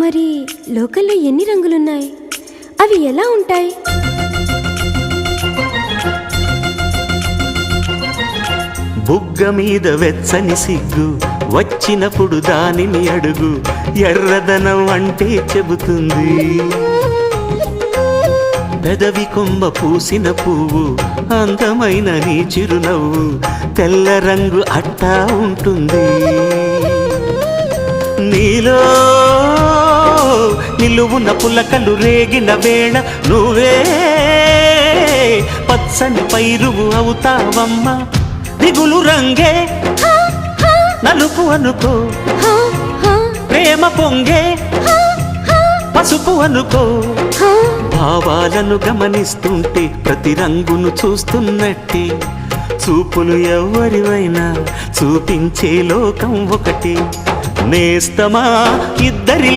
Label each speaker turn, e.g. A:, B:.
A: మరి లోకల్లో ఎన్ని రంగులున్నాయి? అవి ఎలా ఉంటాయి?
B: బుగ్గ మీద వెచ్చని సిగ్గు వచ్చినప్పుడు దానిని అడుగు, ఎర్రదనం అంటే చెబుతుంది. పెదవి కొమ్మ పూసిన పువ్వు అందమైన నీ చిరునవ్వు, తెల్ల రంగు అట్టా ఉంటుంది. నీలో నిలువున పులకలు రేగిన వేళ నువ్వే పచ్చని పైరువు అవుతావమ్మా. దిగులు రంగే నలుపు అనుకో, ప్రేమ పొంగే పసుపు అనుకో. భావాలను గమనిస్తుంటే ప్రతి రంగును చూస్తున్నట్టే, చూపులు ఎవరివైనా చూపించే లోకం ఒకటి. నేస్తమా ఇద్దరి